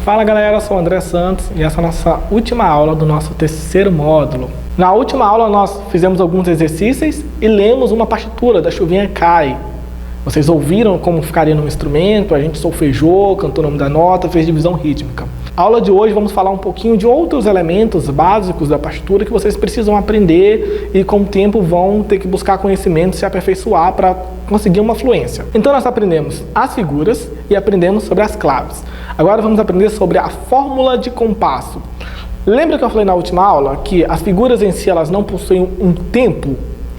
Fala galera, eu sou o André Santos e essa é a nossa última aula do nosso terceiro módulo. Na última aula nós fizemos alguns exercícios e lemos uma partitura da Chuvinha Cai. Vocês ouviram como ficaria no instrumento, a gente solfejou, cantou o nome da nota, fez divisão rítmica. A aula de hoje vamos falar um pouquinho de outros elementos básicos da partitura que vocês precisam aprender e com o tempo vão ter que buscar conhecimento, se aperfeiçoar para conseguir uma fluência. Então nós aprendemos as figuras e aprendemos sobre as claves. Agora vamos aprender sobre a fórmula de compasso. Lembra que eu falei na última aula que as figuras em si elas não possuem um tempo?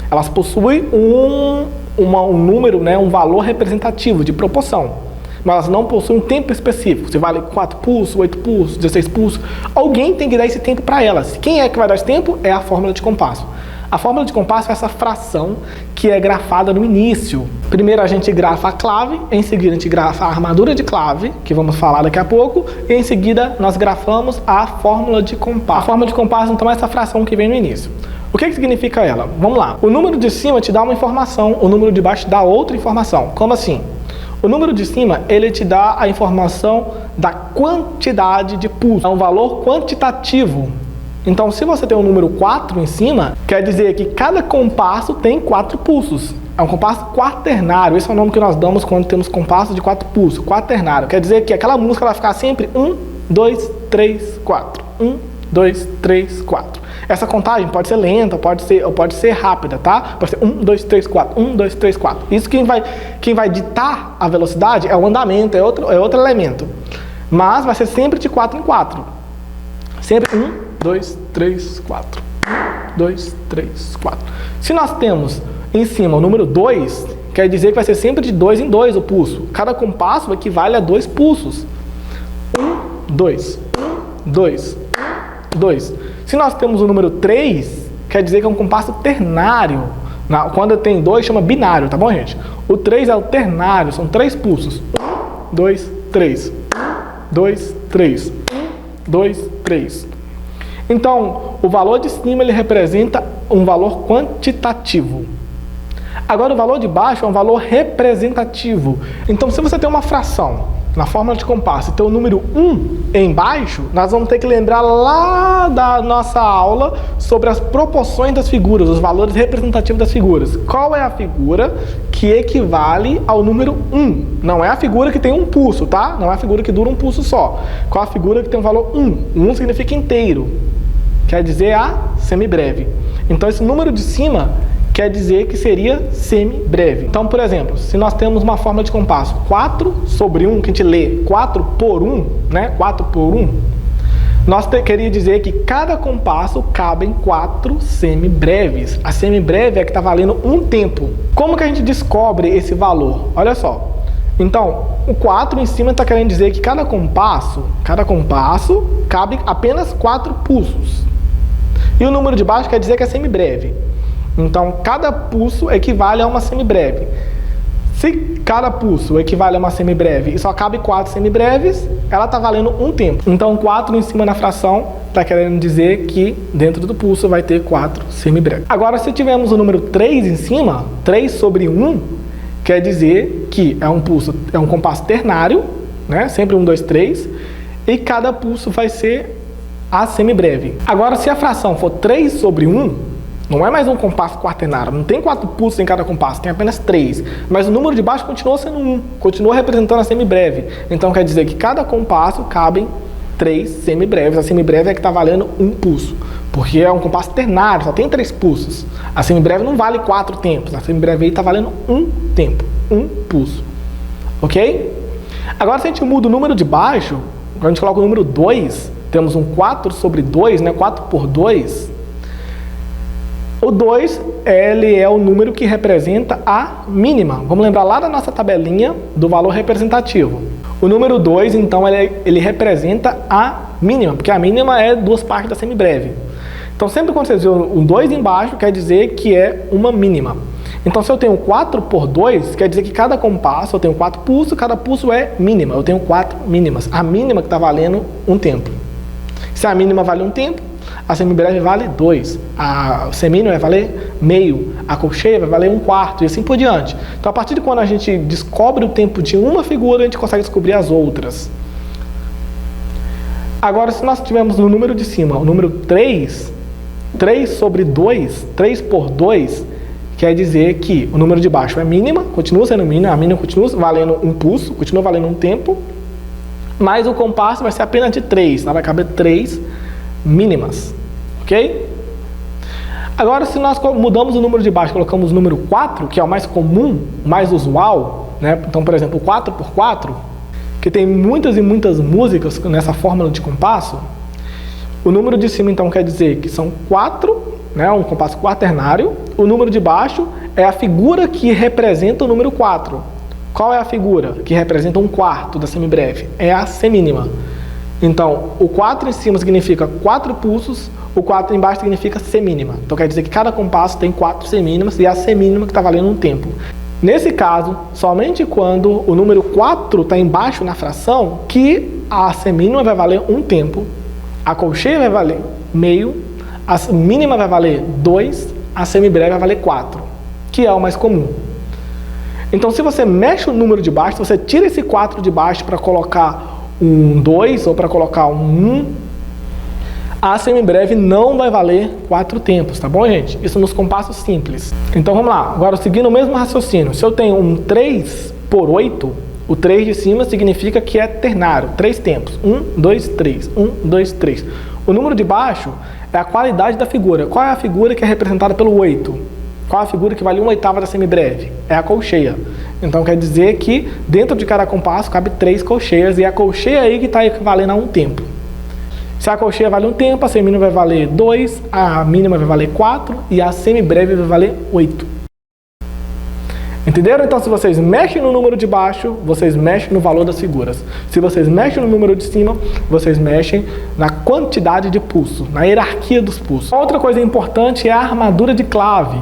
Elas possuem um número, um valor representativo de proporção. Mas elas não possuem um tempo específico. Se vale 4 pulsos, 8 pulsos, 16 pulsos. Alguém tem que dar esse tempo para elas. Quem é que vai dar esse tempo? É a fórmula de compasso. A fórmula de compasso é essa fração que é grafada no início. Primeiro a gente grafa a clave, em seguida a gente grafa a armadura de clave, que vamos falar daqui a pouco, e em seguida nós grafamos a fórmula de compasso. A fórmula de compasso então é essa fração que vem no início. O que significa ela? Vamos lá. O número de cima te dá uma informação, o número de baixo dá outra informação. Como assim? O número de cima, ele te dá a informação da quantidade de pulsos. É um valor quantitativo. Então, se você tem o número 4 em cima, quer dizer que cada compasso tem 4 pulsos. É um compasso quaternário. Esse é o nome que nós damos quando temos compasso de 4 pulsos. Quaternário. Quer dizer que aquela música vai ficar sempre 1, 2, 3, 4. 1, 2, 3, 4. Essa contagem pode ser lenta, pode ser rápida, tá? Pode ser 1, 2, 3, 4, 1, 2, 3, 4. Isso quem vai ditar a velocidade é o andamento, é outro elemento. Mas vai ser sempre de 4 em 4. Sempre 1, 2, 3, 4. 1, 2, 3, 4. Se nós temos em cima o número 2, quer dizer que vai ser sempre de 2 em 2 o pulso. Cada compasso equivale a 2 pulsos. 1, 2, 1, 2, 1, 2. Se nós temos o número 3, quer dizer que é um compasso ternário. Quando tem 2, chama binário, tá bom, gente? O 3 é o ternário, são 3 pulsos. 1, 2, 3. 1, 2, 3. 1, 2, 3. Então, o valor de cima ele representa um valor quantitativo. Agora, o valor de baixo é um valor representativo. Então, se você tem uma fração na fórmula de compasso e tem o número 1 embaixo, nós vamos ter que lembrar lá da nossa aula sobre as proporções das figuras, os valores representativos das figuras. Qual é a figura que equivale ao número 1? Não é a figura que tem um pulso, tá? Não é a figura que dura um pulso só. Qual é a figura que tem um valor 1? 1 significa inteiro, quer dizer a semibreve. Então esse número de cima quer dizer que seria semibreve. Então, por exemplo, se nós temos uma fórmula de compasso 4 sobre 1, que a gente lê 4 por 1, 4 por 1, queria dizer que cada compasso cabem 4 semibreves. A semibreve é que está valendo um tempo. Como que a gente descobre esse valor? Olha só. Então, o 4 em cima está querendo dizer que cada compasso cabe apenas 4 pulsos. E o número de baixo quer dizer que é semibreve. Então, cada pulso equivale a uma semibreve. Se cada pulso equivale a uma semibreve e só cabe 4 semibreves, ela está valendo um tempo. Então, 4 em cima na fração está querendo dizer que dentro do pulso vai ter 4 semibreves. Agora, se tivermos o número 3 em cima, 3 sobre 1, quer dizer que é um compasso ternário, sempre 1, 2, 3, e cada pulso vai ser a semibreve. Agora, se a fração for 3 sobre 1, não é mais um compasso quaternário, não tem 4 pulsos em cada compasso, tem apenas 3. Mas o número de baixo continua sendo 1, continua representando a semibreve. Então quer dizer que cada compasso cabem 3 semibreves. A semibreve é que está valendo um pulso, porque é um compasso ternário, só tem 3 pulsos. A semibreve não vale 4 tempos, a semibreve aí está valendo um tempo, um pulso. Ok? Agora se a gente muda o número de baixo, quando a gente coloca o número 2, temos um 4 sobre 2, 4 por 2. O 2, ele é o número que representa a mínima. Vamos lembrar lá da nossa tabelinha do valor representativo. O número 2, então, ele representa a mínima, porque a mínima é 2 partes da semibreve. Então, sempre quando você vê o 2 embaixo, quer dizer que é uma mínima. Então, se eu tenho 4 por 2, quer dizer que cada compasso, eu tenho 4 pulsos, cada pulso é mínima. Eu tenho 4 mínimas. A mínima que está valendo um tempo. Se a mínima vale um tempo, a semibreve vale 2, a semínima vai valer meio, a colcheia vai valer 1/4 e assim por diante. Então, a partir de quando a gente descobre o tempo de uma figura, a gente consegue descobrir as outras. Agora, se nós tivermos no número de cima o número 3, 3 sobre 2, 3 por 2, quer dizer que o número de baixo é mínima, continua sendo mínima, a mínima continua valendo um pulso, continua valendo um tempo, mas o compasso vai ser apenas de 3, tá? Vai caber 3 mínimas, ok? Agora, se nós mudamos o número de baixo, colocamos o número 4, que é o mais comum, mais usual, né? Então, por exemplo, o 4 por 4, que tem muitas e muitas músicas nessa fórmula de compasso, o número de cima, então, quer dizer que são 4, né? Um compasso quaternário. O número de baixo é a figura que representa o número 4. Qual é a figura que representa um quarto da semibreve? É a semínima. Então, o 4 em cima significa 4 pulsos, o 4 embaixo significa semínima. Então, quer dizer que cada compasso tem 4 semínimas e a semínima que está valendo um tempo. Nesse caso, somente quando o número 4 está embaixo na fração, que a semínima vai valer um tempo, a colcheia vai valer meio, a mínima vai valer 2, a semibreve vai valer 4, que é o mais comum. Então, se você mexe o número de baixo, você tira esse 4 de baixo para colocar um 2 ou para colocar um 1, a semibreve não vai valer 4 tempos, tá bom, gente? Isso nos compassos simples. Então, vamos lá. Agora, seguindo o mesmo raciocínio, se eu tenho um 3 por 8, o 3 de cima significa que é ternário, 3 tempos. 1, 2, 3. 1, 2, 3. O número de baixo é a qualidade da figura. Qual é a figura que é representada pelo 8? Qual é a figura que vale 1/8 da semibreve? É a colcheia. Então, quer dizer que dentro de cada compasso cabe 3 colcheias, e é a colcheia aí que está equivalendo a um tempo. Se a colcheia vale um tempo, a semínima vai valer 2, a mínima vai valer 4 e a semibreve vai valer 8. Entenderam? Então, se vocês mexem no número de baixo, vocês mexem no valor das figuras. Se vocês mexem no número de cima, vocês mexem na quantidade de pulso, na hierarquia dos pulsos. Outra coisa importante é a armadura de clave,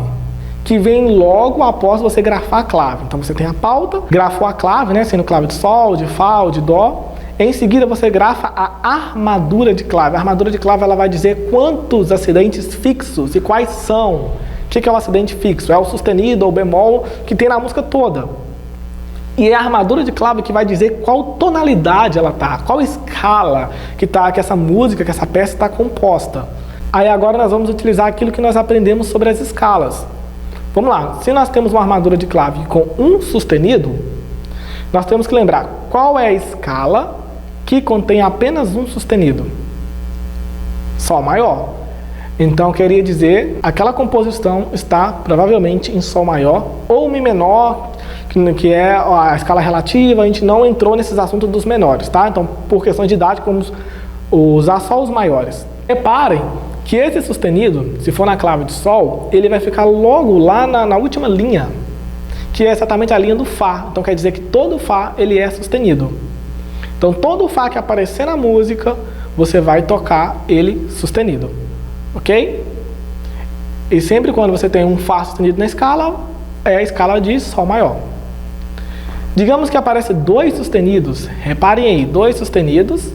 que vem logo após você grafar a clave. Então, você tem a pauta, grafou a clave, né, sendo clave de sol, de fá ou de dó. Em seguida, você grafa a armadura de clave. A armadura de clave ela vai dizer quantos acidentes fixos e quais são. O que é o acidente fixo? É o sustenido ou bemol que tem na música toda. E é a armadura de clave que vai dizer qual tonalidade ela está, qual escala que essa música, que essa peça está composta. Aí agora nós vamos utilizar aquilo que nós aprendemos sobre as escalas. Vamos lá, se nós temos uma armadura de clave com um sustenido, nós temos que lembrar qual é a escala que contém apenas um sustenido. Sol maior. Então, queria dizer, aquela composição está provavelmente em Sol maior ou Mi menor, que é a escala relativa. A gente não entrou nesses assuntos dos menores, tá? Então, por questões didáticas, vamos usar só os maiores. Reparem que esse sustenido, se for na clave de Sol, ele vai ficar logo lá na última linha, que é exatamente a linha do Fá. Então, quer dizer que todo Fá ele é sustenido. Então, todo Fá que aparecer na música, você vai tocar ele sustenido. Ok? E sempre quando você tem um Fá sustenido na escala, é a escala de Sol maior. Digamos que aparece 2 sustenidos. Reparem aí, 2 sustenidos.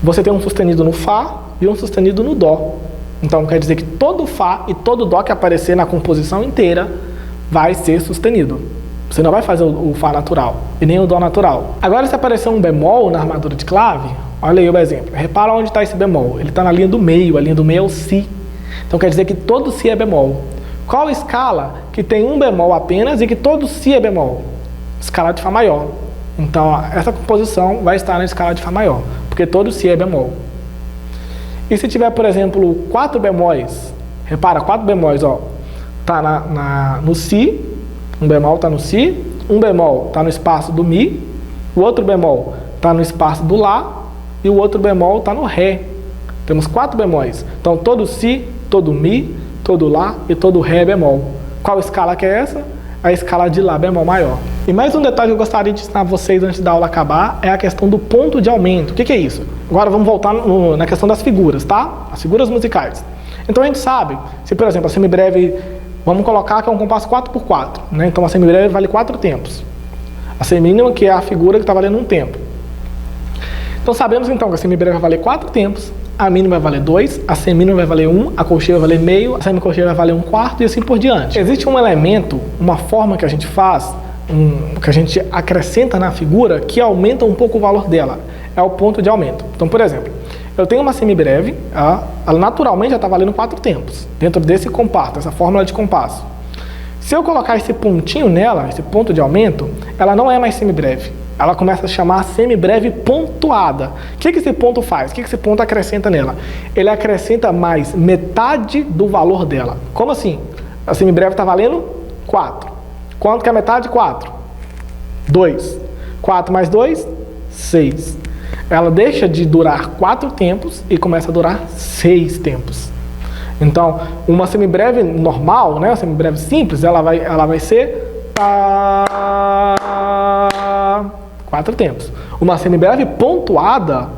Você tem um sustenido no Fá e um sustenido no Dó. Então, quer dizer que todo Fá e todo Dó que aparecer na composição inteira vai ser sustenido. Você não vai fazer o Fá natural e nem o Dó natural. Agora, se aparecer um bemol na armadura de clave, olha aí o exemplo. Repara onde está esse bemol. Ele está na linha do meio. A linha do meio é o Si. Então, quer dizer que todo Si é bemol. Qual escala que tem um bemol apenas e que todo Si é bemol? Escala de Fá maior. Então, essa composição vai estar na escala de Fá maior, porque todo Si é bemol. E se tiver, por exemplo, 4 bemóis, repara, 4 bemóis, ó, tá no Si, um bemol está no Si, um bemol está no espaço do Mi, o outro bemol está no espaço do Lá e o outro bemol está no Ré. Temos 4 bemóis. Então, todo Si, todo Mi, todo Lá e todo Ré é bemol. Qual escala que é essa? A escala de Lá bemol maior. E mais um detalhe que eu gostaria de ensinar vocês antes da aula acabar é a questão do ponto de aumento. O que é isso? Agora vamos voltar na questão das figuras, tá? As figuras musicais. Então a gente sabe, se por exemplo a semibreve, vamos colocar que é um compasso 4x4, né? Então a semibreve vale 4 tempos. A semínima que é a figura que está valendo um tempo. Então sabemos então que a semibreve vai valer 4 tempos, a mínima vai valer 2, a semínima vai valer 1, a colcheia vai valer meio, a semicolcheia vai valer 1/4 e assim por diante. Existe um elemento, uma forma que a gente faz, que a gente acrescenta na figura que aumenta um pouco o valor dela. É o ponto de aumento. Então, por exemplo, eu tenho uma semibreve, ela naturalmente já está valendo 4 tempos, dentro desse compasso, essa fórmula de compasso. Se eu colocar esse pontinho nela, esse ponto de aumento, ela não é mais semibreve. Ela começa a chamar semibreve pontuada. O que esse ponto faz? O que esse ponto acrescenta nela? Ele acrescenta mais metade do valor dela. Como assim? A semibreve está valendo 4. Quanto que é metade? 4. 2. 4 mais 2, 6. Ela deixa de durar 4 tempos e começa a durar 6 tempos. Então, uma semibreve normal, né, uma semibreve simples, ela vai ser 4 tempos. Uma semibreve pontuada,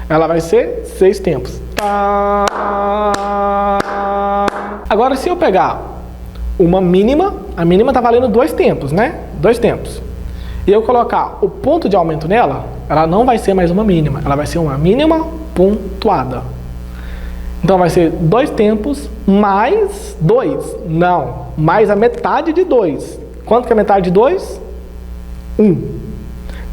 ela vai ser 6 tempos. Agora, se eu pegar uma mínima, a mínima está valendo 2 tempos, né? 2 tempos. E eu colocar o ponto de aumento nela, ela não vai ser mais uma mínima, ela vai ser uma mínima pontuada. Então vai ser 2 tempos mais 2. Não, mais a metade de 2. Quanto que é a metade de 2? 1.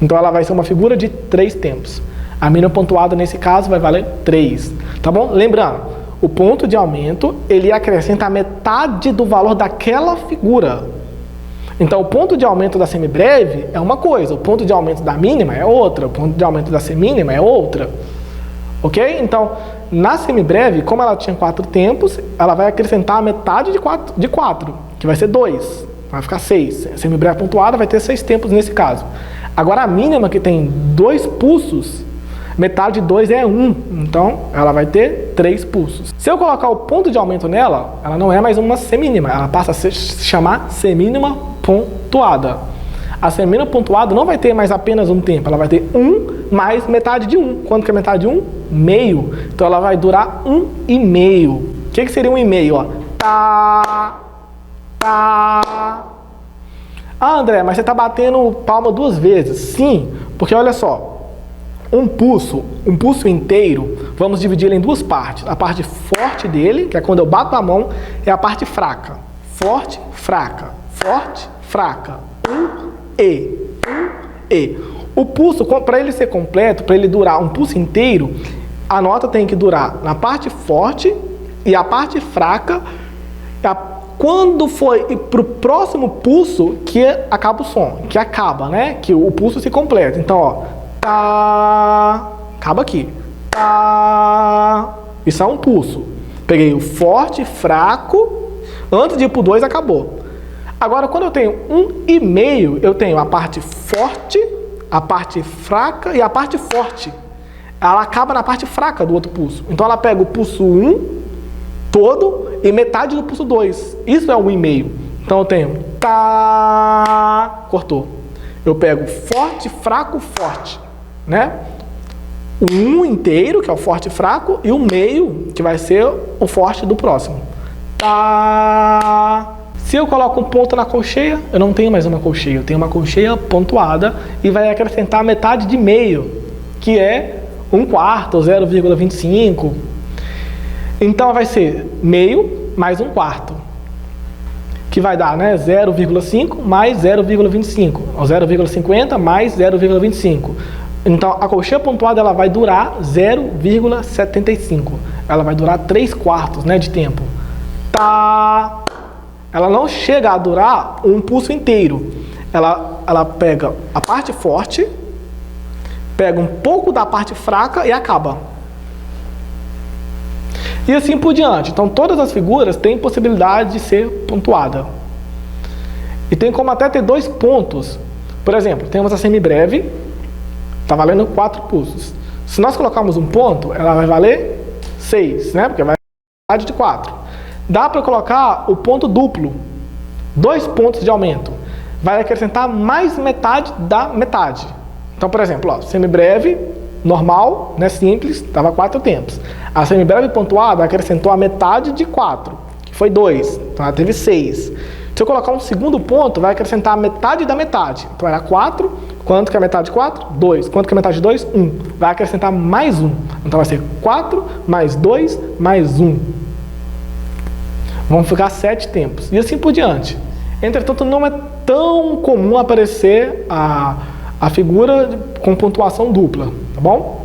Então ela vai ser uma figura de 3 tempos. A mínima pontuada nesse caso vai valer 3. Tá bom? Lembrando, o ponto de aumento, ele acrescenta a metade do valor daquela figura. Então o ponto de aumento da semibreve é uma coisa, o ponto de aumento da mínima é outra, o ponto de aumento da semínima é outra. Ok? Então, na semibreve, como ela tinha 4 tempos, ela vai acrescentar a metade de 4, que vai ser 2. Vai ficar 6. A semibreve pontuada vai ter 6 tempos nesse caso. Agora a mínima, que tem 2 pulsos, metade de 2 é 1. Então, ela vai ter 3 pulsos. Se eu colocar o ponto de aumento nela, ela não é mais uma semínima. Ela passa a se chamar semínima pontuada. A semínima pontuada não vai ter mais apenas um tempo. Ela vai ter 1 mais metade de 1. Quanto que é metade de 1? Meio. Então, ela vai durar 1,5. O que seria 1,5? Ó, tá. Ah, André, mas você está batendo palma 2 vezes. Sim, porque olha só. Um pulso inteiro, vamos dividi-lo em 2 partes. A parte forte dele, que é quando eu bato a mão, é a parte fraca. Forte, fraca. Forte, fraca. E. O pulso, para ele ser completo, para ele durar um pulso inteiro, a nota tem que durar na parte forte e a parte fraca. Quando foi para o próximo pulso que acaba o som, que acaba, né? Que o pulso se completa. Então, ó, tá, acaba aqui. Tá. Isso é um pulso. Peguei o forte, fraco, antes de ir para o 2 acabou. Agora, quando eu tenho 1,5, eu tenho a parte forte, a parte fraca e a parte forte. Ela acaba na parte fraca do outro pulso. Então, ela pega o pulso 1 todo e metade do pulso 2. Isso é 1,5. Então, eu tenho tá, cortou. Eu pego forte, fraco, forte, né? O 1 inteiro, que é o forte e fraco, e o meio, que vai ser o forte do próximo. Tá. Se eu coloco um ponto na colcheia, eu não tenho mais uma colcheia, eu tenho uma colcheia pontuada e vai acrescentar metade de meio, que é 1/4 ou 0,25. Então vai ser meio mais 1/4, que vai dar, né, 0,5 mais 0,25, ou 0,50 mais 0,25. Então a colcheia pontuada ela vai durar 0,75. Ela vai durar 3/4, né, de tempo. Tá. Ela não chega a durar um pulso inteiro. Ela pega a parte forte, pega um pouco da parte fraca e acaba. E assim por diante. Então todas as figuras têm possibilidade de ser pontuada. E tem como até ter 2 pontos. Por exemplo, temos a semibreve, está valendo 4 pulsos. Se nós colocarmos um ponto, ela vai valer 6, né? Porque vai ser metade de 4. Dá para colocar o ponto duplo, 2 pontos de aumento. Vai acrescentar mais metade da metade. Então, por exemplo, ó, semibreve, normal, né, simples, estava 4 tempos. A semibreve pontuada acrescentou a metade de 4, que foi 2. Então, ela teve 6. Se eu colocar um segundo ponto, vai acrescentar a metade da metade. Então, era 4. Quanto que é a metade de 4? 2. Quanto que é a metade de 2? 1. Vai acrescentar mais 1. Então, vai ser 4 mais 2 mais 1. Vão ficar 7 tempos. E assim por diante. Entretanto, não é tão comum aparecer a figura com pontuação dupla, tá bom?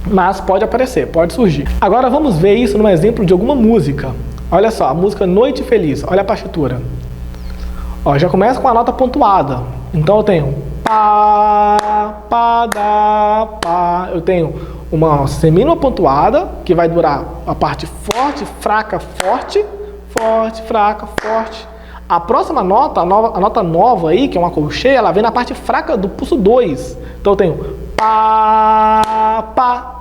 Mas pode aparecer, pode surgir. Agora vamos ver isso num exemplo de alguma música. Olha só, a música Noite Feliz, olha a partitura. Ó, já começa com a nota pontuada. Então eu tenho pá, pá, dá, pá. Eu tenho uma semínima pontuada, que vai durar a parte forte, fraca, forte, forte, fraca, forte. A próxima nota, a nota nova aí, que é uma colcheia, ela vem na parte fraca do pulso 2. Então eu tenho pá, pá,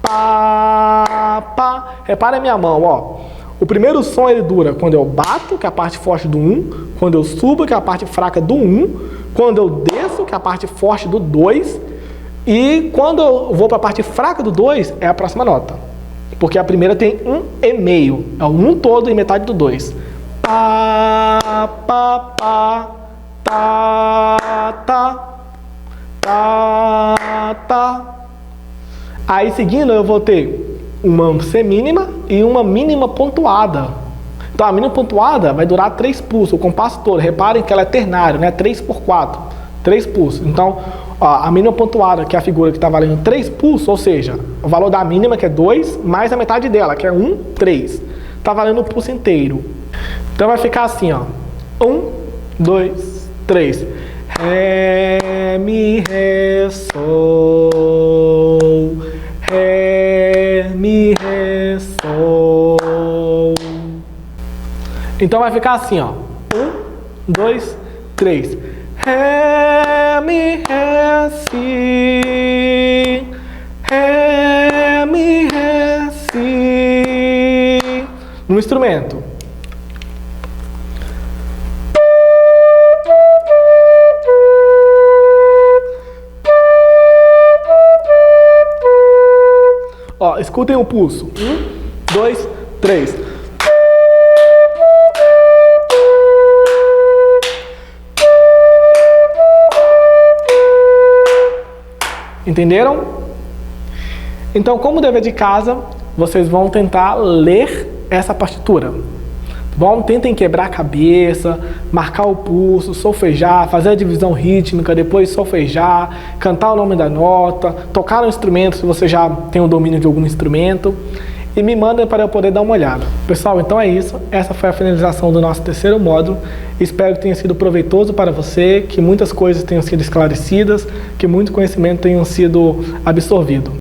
pá, pá. Repara a minha mão, ó. O primeiro som ele dura quando eu bato, que é a parte forte do 1, quando eu subo, que é a parte fraca do 1, quando eu desço, que é a parte forte do 2, e quando eu vou para a parte fraca do 2, é a próxima nota. Porque a primeira tem 1,5, é o 1 todo e metade do 2. Pá, pá, pá, tá, tá, tá, tá. Aí seguindo eu vou ter uma semínima e uma mínima pontuada. Então a mínima pontuada vai durar 3 pulsos, o compasso todo. Reparem que ela é ternário, né? 3 por 4, 3 pulsos. Então ó, a mínima pontuada, que é a figura que está valendo 3 pulsos, ou seja, o valor da mínima que é 2, mais a metade dela, que é 1, 3. Está valendo o pulso inteiro. Então vai ficar assim, ó. 1, 2, 3. Ré, mi, ré, sol. Ré, mi, ré, sol. Então vai ficar assim, ó. 1, 2, 3. Ré, mi, ré, si. Ré, mi, ré, si. No instrumento. Ó, escutem o pulso. 1, 2, 3. Entenderam? Então, como dever de casa, vocês vão tentar ler essa partitura. Tentem quebrar a cabeça, marcar o pulso, solfejar, fazer a divisão rítmica, depois solfejar, cantar o nome da nota, tocar no instrumento se você já tem o domínio de algum instrumento e me mandem para eu poder dar uma olhada. Pessoal, então é isso. Essa foi a finalização do nosso terceiro módulo. Espero que tenha sido proveitoso para você, que muitas coisas tenham sido esclarecidas, que muito conhecimento tenha sido absorvido.